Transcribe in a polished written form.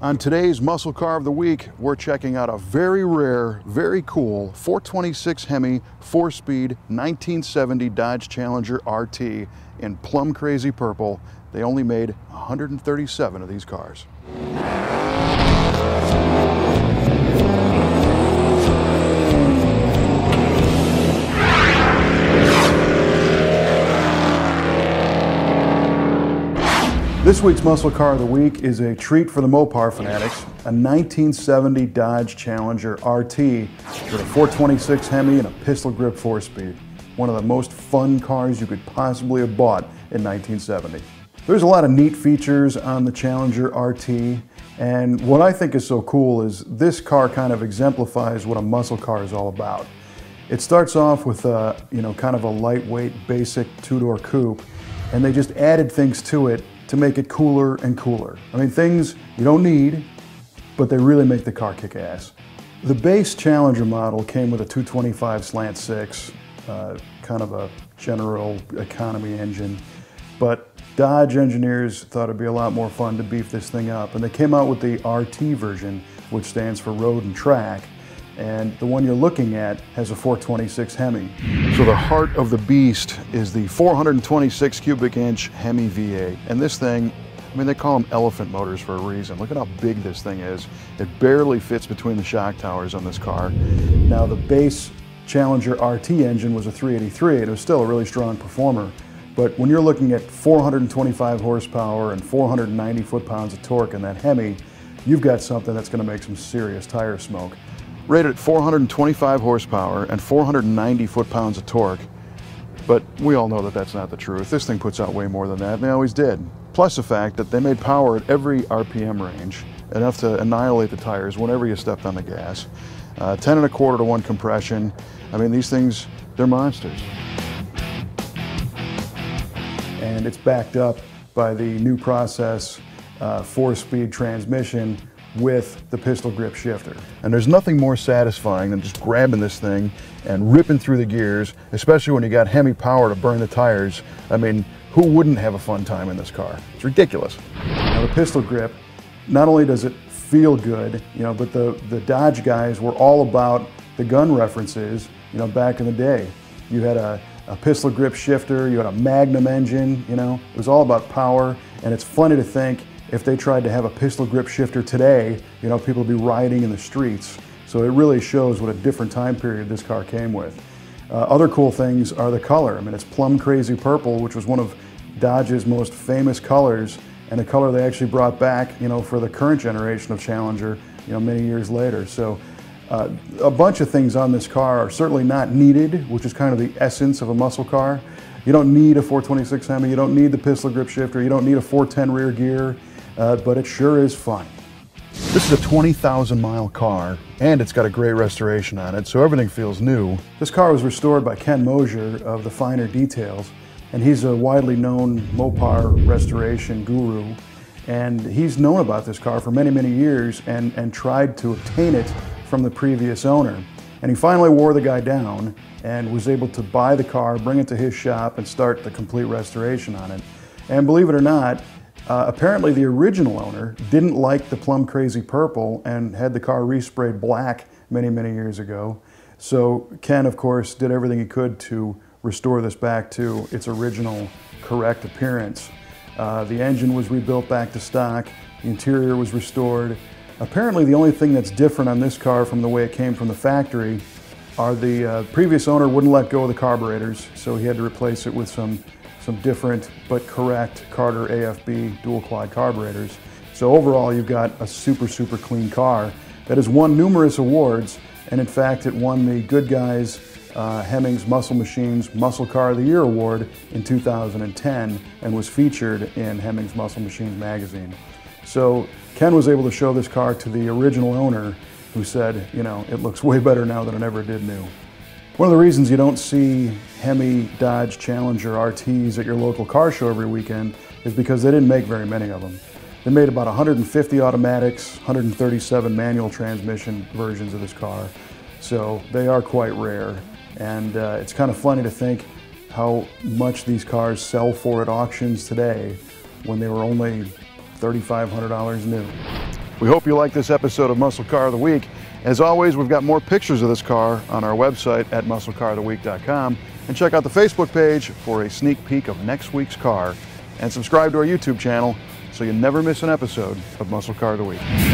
On today's Muscle Car of the Week, we're checking out a very rare, very cool 426 HEMI 4-speed 1970 Dodge Challenger RT in plum crazy purple. They only made 137 of these cars. This week's Muscle Car of the Week is a treat for the Mopar fanatics, a 1970 Dodge Challenger RT with a 426 HEMI and a pistol grip 4-speed. One of the most fun cars you could possibly have bought in 1970. There's a lot of neat features on the Challenger RT, and what I think is so cool is this car kind of exemplifies what a muscle car is all about. It starts off with a, kind of a lightweight, basic two-door coupe, and they just added things to it to make it cooler and cooler. I mean, things you don't need, but they really make the car kick ass. The base Challenger model came with a 225 slant 6, kind of a general economy engine, but Dodge engineers thought it'd be a lot more fun to beef this thing up, and they came out with the RT version, which stands for Road and Track, and the one you're looking at has a 426 HEMI. So the heart of the beast is the 426 cubic inch HEMI V8. And this thing, I mean, they call them elephant motors for a reason. Look at how big this thing is. It barely fits between the shock towers on this car. Now the base Challenger RT engine was a 383. It was still a really strong performer. But when you're looking at 425 horsepower and 490 foot-pounds of torque in that HEMI, you've got something that's going to make some serious tire smoke. Rated at 425 horsepower and 490 foot-pounds of torque, but we all know that that's not the truth. This thing puts out way more than that, and they always did. Plus the fact that they made power at every RPM range, enough to annihilate the tires whenever you stepped on the gas. 10 1/4 to 1 compression. I mean, these things, they're monsters. And it's backed up by the new process 4-speed transmission with the pistol grip shifter. And there's nothing more satisfying than just grabbing this thing and ripping through the gears, especially when you got HEMI power to burn the tires. I mean, who wouldn't have a fun time in this car? It's ridiculous. Now the pistol grip, not only does it feel good, but the Dodge guys were all about the gun references, back in the day. You had a pistol grip shifter, you had a Magnum engine, it was all about power, and it's funny to think if they tried to have a pistol grip shifter today, people would be rioting in the streets. So it really shows what a different time period this car came with. Other cool things are the color. I mean, it's plum crazy purple, which was one of Dodge's most famous colors, and a color they actually brought back, for the current generation of Challenger, many years later. So a bunch of things on this car are certainly not needed, which is kind of the essence of a muscle car. You don't need a 426 HEMI, you don't need the pistol grip shifter, you don't need a 410 rear gear. But it sure is fun. This is a 20,000 mile car, and it's got a great restoration on it, so everything feels new. This car was restored by Ken Mosier of the Finer Details, and he's a widely known Mopar restoration guru, and he's known about this car for many, many years and tried to obtain it from the previous owner. And he finally wore the guy down and was able to buy the car, bring it to his shop, and start the complete restoration on it. And believe it or not, apparently the original owner didn't like the plum crazy purple and had the car resprayed black many, many years ago. So Ken, of course, did everything he could to restore this back to its original correct appearance. The engine was rebuilt back to stock, the interior was restored. Apparently the only thing that's different on this car from the way it came from the factory are the previous owner wouldn't let go of the carburetors, so he had to replace it with some different but correct Carter AFB dual quad carburetors. So overall you've got a super, super clean car that has won numerous awards, and in fact it won the Good Guys Hemmings Muscle Machines Muscle Car of the Year Award in 2010 and was featured in Hemmings Muscle Machines magazine. So Ken was able to show this car to the original owner, who said, it looks way better now than it ever did new. One of the reasons you don't see HEMI Dodge Challenger RTs at your local car show every weekend is because they didn't make very many of them. They made about 150 automatics, 137 manual transmission versions of this car, so they are quite rare. And it's kind of funny to think how much these cars sell for at auctions today when they were only $3,500 new. We hope you like this episode of Muscle Car of the Week. As always, we've got more pictures of this car on our website at musclecaroftheweek.com, and check out the Facebook page for a sneak peek of next week's car, and subscribe to our YouTube channel so you never miss an episode of Muscle Car of the Week.